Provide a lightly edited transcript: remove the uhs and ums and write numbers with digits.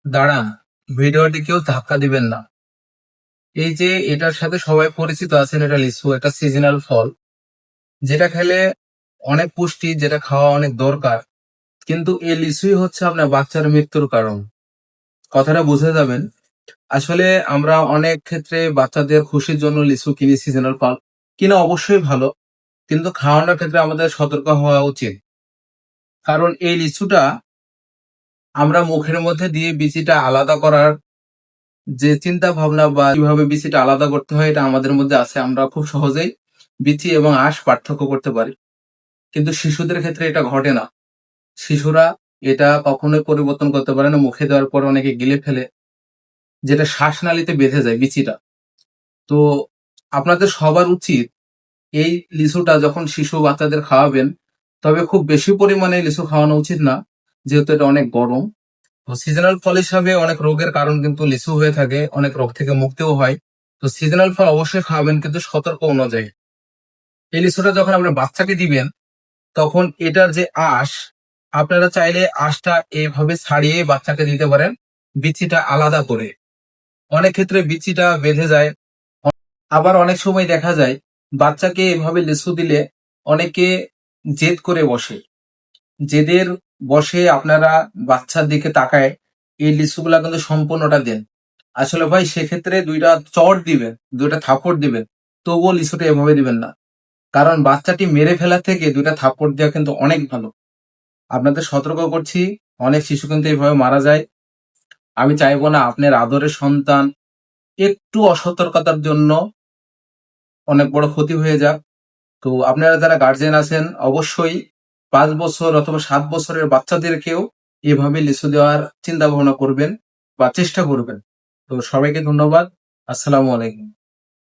দাঁড়ান, ভিডিওটি কেউ ধাক্কা দিবেন না। এই যে এটার সাথে সবাই পরিচিত আছেন, এটা লিচু, একটা সিজনাল ফল যেটা খেলে অনেক পুষ্টি, যেটা খাওয়া অনেক দরকার। কিন্তু এই লিচুই হচ্ছে আপনার বাচ্চার মৃত্যুর কারণ। কথাটা বুঝে যাবেন। আসলে আমরা অনেক ক্ষেত্রে বাচ্চাদের খুশির জন্য লিচু কিনি, সিজনাল ফল কিনা অবশ্যই ভালো, কিন্তু খাওয়ানোর ক্ষেত্রে আমাদের সতর্ক হওয়া উচিত। কারণ এই লিচুটা আমরা মুখের মধ্যে দিয়ে বিচিটা আলাদা করার যে চিন্তা ভাবনা বা কিভাবে বিচিটা আলাদা করতে হয় এটা আমাদের মধ্যে আছে। আমরা খুব সহজেই বিচি এবং আঁশ পার্থক্য করতে পারি, কিন্তু শিশুদের ক্ষেত্রে এটা ঘটে না। শিশুরা এটা কখনোই পরিবর্তন করতে পারে না। মুখে দেওয়ার পর অনেকে গিলে ফেলে, যেটা শ্বাসনালীতে বেঁধে যায় বিচিটা। তো আপনাদের সবার উচিত এই লিচুটা যখন শিশু বাচ্চাদের খাওয়াবেন, তবে খুব বেশি পরিমাণে লিচু খাওয়ানো উচিত না, যেহেতু এটা অনেক গরম। তো সিজনাল ফল হিসাবে অনেক রোগের কারণ কিন্তু লিচু হয়ে থাকে, অনেক রোগ থেকে মুক্তিও হয়। তো সিজনাল ফল অবশ্যই খাওয়াবেন, কিন্তু সতর্ক অনুযায়ী। এই লিচুটা যখন আপনার বাচ্চাকে দিবেন, তখন এটার যে আঁশ, আপনারা চাইলে আঁশটা এভাবে ছাড়িয়ে বাচ্চাকে দিতে পারেন, বিচিটা আলাদা করে। অনেক ক্ষেত্রে বিচিটা বেঁধে যায়। আবার অনেক সময় দেখা যায় বাচ্চাকে এভাবে লিচু দিলে অনেকে জেদ করে বসে। জেদের বসে আপনারা বাচ্চার দিকে তাকায় এই লিচুগুলা কিন্তু সম্পূর্ণটা দেন। আসলে ভাই সেক্ষেত্রে ২টা চড় দিবেন, ২টা থাপ্পড় দিবেন, তবুও লিচুটা এভাবে দিবেন না। কারণ বাচ্চাটি মেরে ফেলা থেকে ২টা থাপ্পড় দেওয়া কিন্তু অনেক ভালো। আপনাদের সতর্ক করছি, অনেক শিশু কিন্তু এভাবে মারা যায়। আমি চাইবো না আপনার আদরের সন্তান একটু অসতর্কতার জন্য অনেক বড় ক্ষতি হয়ে যাক। তো আপনারা যারা গার্জিয়ান আছেন, অবশ্যই ৫ বছর অথবা ৭ বছরের বাচ্চাদেরকেও এভাবে লিচু দেওয়ার চিন্তা ভাবনা করবেন বা চেষ্টা করবেন। তো সবাইকে ধন্যবাদ। আসসালামু আলাইকুম।